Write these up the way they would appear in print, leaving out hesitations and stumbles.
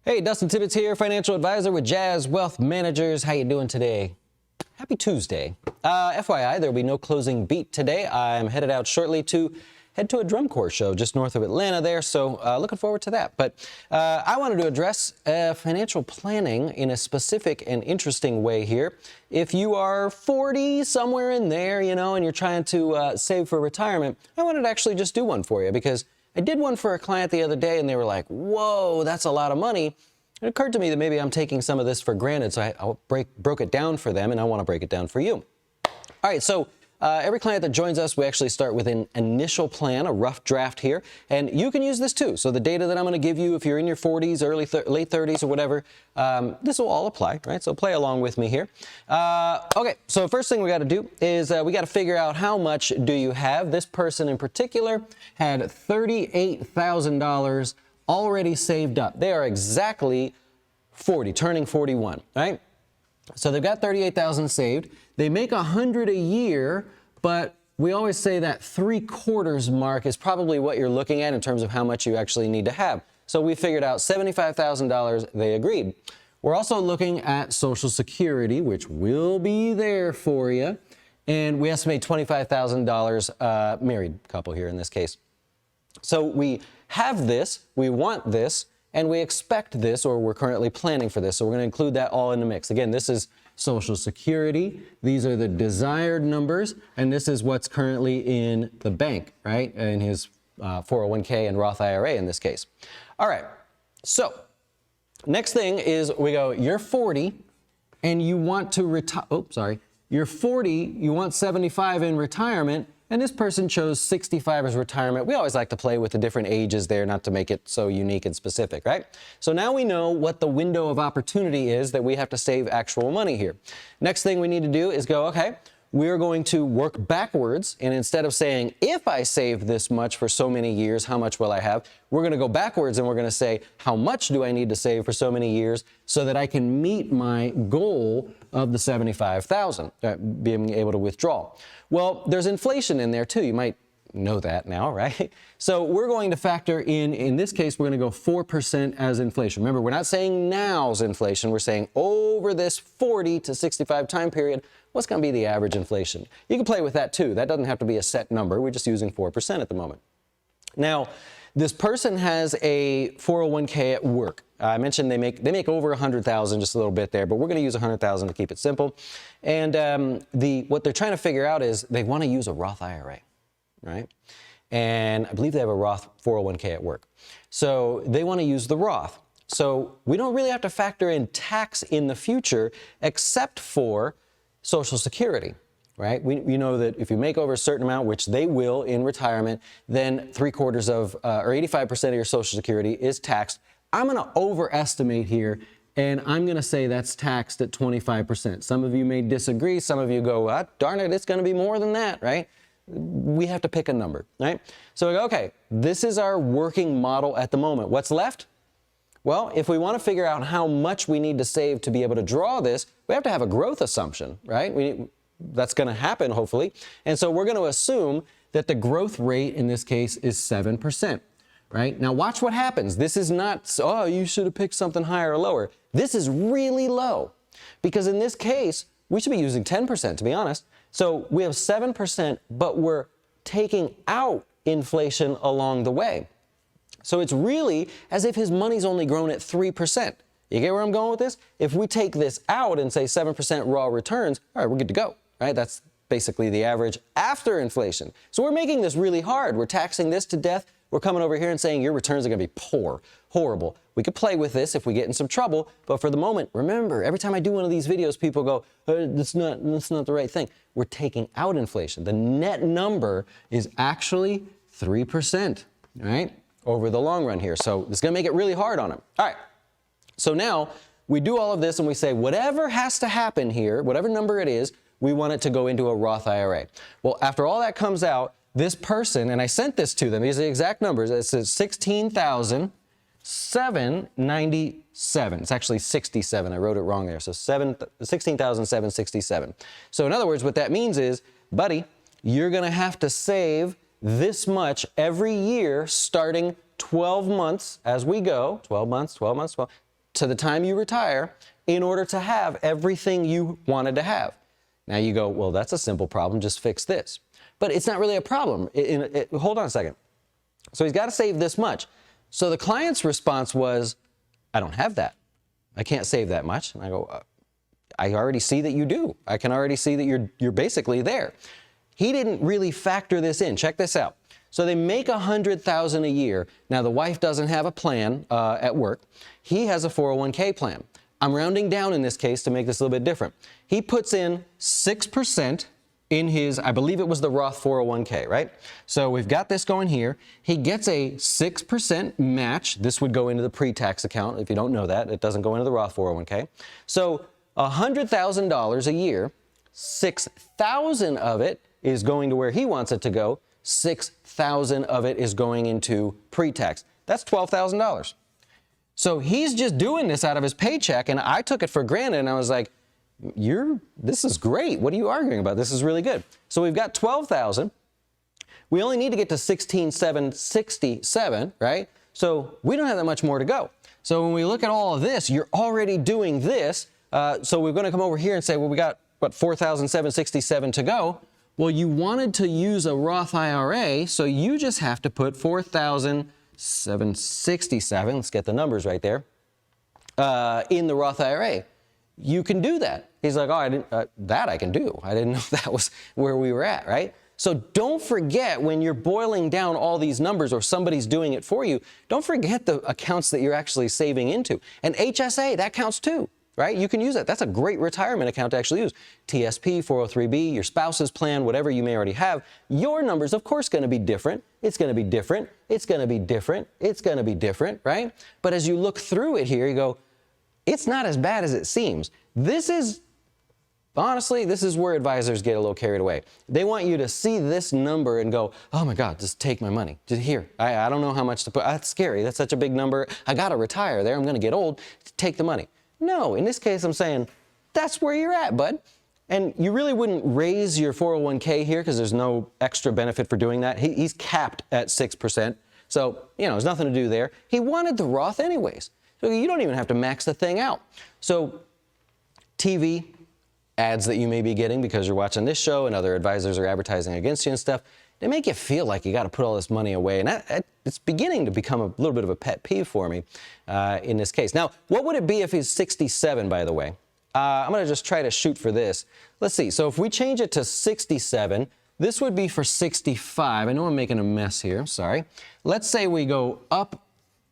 Hey, Dustin Tibbetts here, financial advisor with Jazz Wealth Managers. How you doing today? Happy Tuesday. FYI, there will be no closing beat today. I'm headed out shortly to head to a drum corps show just north of Atlanta there, so looking forward to that. But I wanted to address financial planning in a specific and interesting way here. If you are 40, somewhere in there, and you're trying to save for retirement, I wanted to actually just do one for you because I did one for a client the other day and they were like, whoa, that's a lot of money. It occurred to me that maybe I'm taking some of this for granted, so I broke it down for them, and I want to break it down for you. All right, so every client that joins us, we actually start with an initial plan, a rough draft here, and you can use this too. So the data that I'm going to give you, if you're in your 40s, late 30s or whatever, this will all apply, right? So play along with me here. Okay, so the first thing we got to do is we got to figure out how much do you have. This person in particular had $38,000 already saved up. They are exactly 40, turning 41, right? So they've got 38,000 saved. They make 100 a year, but we always say that 3/4 mark is probably what you're looking at in terms of how much you actually need to have. So we figured out $75,000. They agreed. We're also looking at Social Security, which will be there for you. And we estimate $25,000, married couple here in this case. So we have this, we want this, and we expect this, or we're currently planning for this. So we're going to include that all in the mix. Again, this is Social Security. These are the desired numbers, and this is what's currently in the bank, right? In his 401k and Roth IRA in this case. All right, so next thing is we go, you're 40 and you want to retire. Oh, sorry. You're 40, you want 75 in retirement, and this person chose 65 as retirement. We always like to play with the different ages there, not to make it so unique and specific, right? So now we know what the window of opportunity is that we have to save actual money here. Next thing we need to do is go, okay, we're going to work backwards, and instead of saying, if I save this much for so many years, how much will I have? We're going to go backwards and we're going to say, how much do I need to save for so many years so that I can meet my goal of the $75,000, being able to withdraw? Well, there's inflation in there too. You might know that now, right? So we're going to factor in this case, we're going to go 4% as inflation. Remember, we're not saying now's inflation. We're saying over this 40 to 65 time period, what's going to be the average inflation? You can play with that too. That doesn't have to be a set number. We're just using 4% at the moment. Now, this person has a 401k at work. I mentioned they make over 100,000, just a little bit there, but we're going to use 100,000 to keep it simple. And what they're trying to figure out is they want to use a Roth IRA, right? And I believe they have a Roth 401k at work. So they want to use the Roth. So we don't really have to factor in tax in the future except for Social Security, right? We know that if you make over a certain amount, which they will in retirement, then 3/4 of, or 85% of your Social Security is taxed. I'm going to overestimate here, and I'm going to say that's taxed at 25%. Some of you may disagree. Some of you go, ah, darn it, it's going to be more than that, right? We have to pick a number, right? So we go, okay, this is our working model at the moment. What's left? Well, if we want to figure out how much we need to save to be able to draw this, we have to have a growth assumption, right? That's going to happen, hopefully. And so we're going to assume that the growth rate in this case is 7%, right? Now watch what happens. This is not, oh, you should have picked something higher or lower. This is really low because in this case, we should be using 10%, to be honest. So we have 7%, but we're taking out inflation along the way. So it's really as if his money's only grown at 3%. You get where I'm going with this? If we take this out and say 7% raw returns, all right, we're good to go, right? That's basically the average after inflation. So we're making this really hard. We're taxing this to death. We're coming over here and saying your returns are going to be poor, horrible. We could play with this if we get in some trouble, but for the moment, remember, every time I do one of these videos, people go, that's not the right thing. We're taking out inflation. The net number is actually 3%, right? Over the long run here. So it's going to make it really hard on them. All right. So now we do all of this and we say whatever has to happen here, whatever number it is, we want it to go into a Roth IRA. Well, after all that comes out, this person, and I sent this to them, these are the exact numbers, it says $16,797. It's actually 67. I wrote it wrong there. So $16,767. So in other words, what that means is, buddy, you're going to have to save this much every year starting 12 months as we go, 12 months, 12 months, 12, to the time you retire in order to have everything you wanted to have. Now you go, well, that's a simple problem, just fix this. But it's not really a problem. Hold on a second. So he's got to save this much. So the client's response was, I don't have that. I can't save that much. And I go, I already see that you do. I can already see that you're basically there. He didn't really factor this in. Check this out. So they make $100,000 a year. Now the wife doesn't have a plan at work. He has a 401k plan. I'm rounding down in this case to make this a little bit different. He puts in 6% in his, I believe it was the Roth 401k, right? So we've got this going here. He gets a 6% match. This would go into the pre-tax account. If you don't know that, it doesn't go into the Roth 401k. So $100,000 a year, 6,000 of it is going to where he wants it to go. 6,000 of it is going into pre-tax. That's $12,000. So he's just doing this out of his paycheck, and I took it for granted, and I was like, this is great. What are you arguing about? This is really good. So we've got 12,000. We only need to get to 16,767, right? So we don't have that much more to go. So when we look at all of this, you're already doing this. So we're going to come over here and say, well, we got, what, 4,767 to go. Well, you wanted to use a Roth IRA, so you just have to put 4,767, let's get the numbers right there, in the Roth IRA. You can do that. He's like, oh, that I can do. I didn't know that was where we were at, right? So don't forget when you're boiling down all these numbers or somebody's doing it for you, don't forget the accounts that you're actually saving into. And HSA, that counts too, right? You can use that. That's a great retirement account to actually use. TSP, 403B, your spouse's plan, whatever you may already have. Your number's, of course, going to be different. It's going to be different. It's going to be different. It's going to be different, right? But as you look through it here, you go, it's not as bad as it seems. Honestly, this is where advisors get a little carried away. They want you to see this number and go, oh my God, just take my money. Just here, I don't know how much to put. That's scary. That's such a big number. I got to retire there. I'm going to get old. Take the money. No, in this case, I'm saying that's where you're at, bud. And you really wouldn't raise your 401k here because there's no extra benefit for doing that. He's capped at 6%. So, there's nothing to do there. He wanted the Roth anyways. So you don't even have to max the thing out. So TV, ads that you may be getting because you're watching this show and other advisors are advertising against you and stuff, they make you feel like you got to put all this money away. And it's beginning to become a little bit of a pet peeve for me in this case. Now, what would it be if he's 67, by the way? I'm going to just try to shoot for this. Let's see. So if we change it to 67, this would be for 65. I know I'm making a mess here. Sorry. Let's say we go up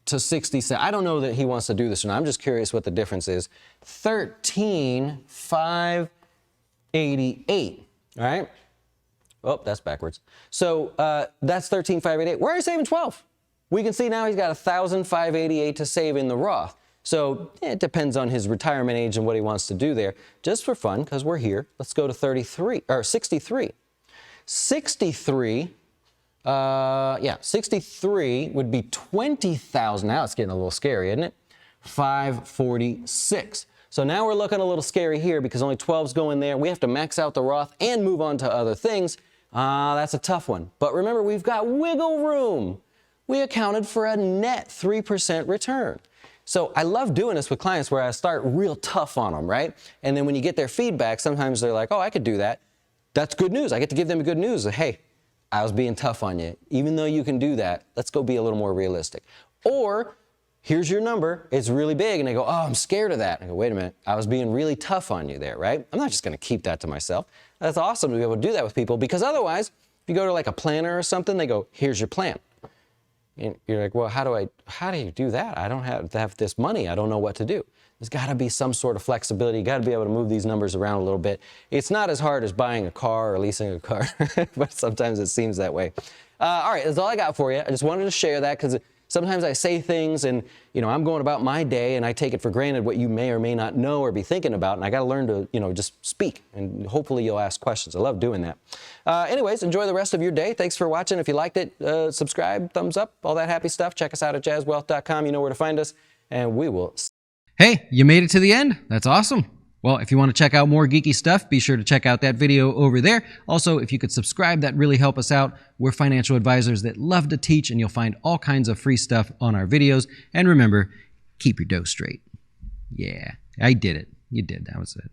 to 67. I don't know that he wants to do this or not. I'm just curious what the difference is. 13,588, all right? Oh, that's backwards. So that's 13,588. Where are you saving 12? We can see now he's got 1,588 to save in the Roth. So it depends on his retirement age and what he wants to do there. Just for fun, because we're here, let's go to 63. 63. 63 would be 20,000. Now it's getting a little scary, isn't it? 546. So now we're looking a little scary here because only 12's going there. We have to max out the Roth and move on to other things. That's a tough one. But remember, we've got wiggle room. We accounted for a net 3% return. So I love doing this with clients where I start real tough on them, right? And then when you get their feedback, sometimes they're like, oh, I could do that. That's good news. I get to give them good news. Hey, I was being tough on you. Even though you can do that, let's go be a little more realistic. Or, here's your number. It's really big. And they go, oh, I'm scared of that. I go, wait a minute. I was being really tough on you there, right? I'm not just going to keep that to myself. That's awesome to be able to do that with people because otherwise, if you go to like a planner or something, they go, here's your plan. And you're like, well, how do you do that? I don't have this money. I don't know what to do. There's got to be some sort of flexibility. You got to be able to move these numbers around a little bit. It's not as hard as buying a car or leasing a car, but sometimes it seems that way. All right, that's all I got for you. I just wanted to share that because sometimes I say things and, I'm going about my day and I take it for granted what you may or may not know or be thinking about. And I got to learn to, just speak and hopefully you'll ask questions. I love doing that. Anyways, enjoy the rest of your day. Thanks for watching. If you liked it, subscribe, thumbs up, all that happy stuff. Check us out at jazzwealth.com. You know where to find us and we will. Hey, you made it to the end. That's awesome. Well, if you want to check out more geeky stuff, be sure to check out that video over there. Also, if you could subscribe, that really help us out. We're financial advisors that love to teach, and you'll find all kinds of free stuff on our videos. And remember, keep your dough straight. Yeah, I did it. You did. That was it.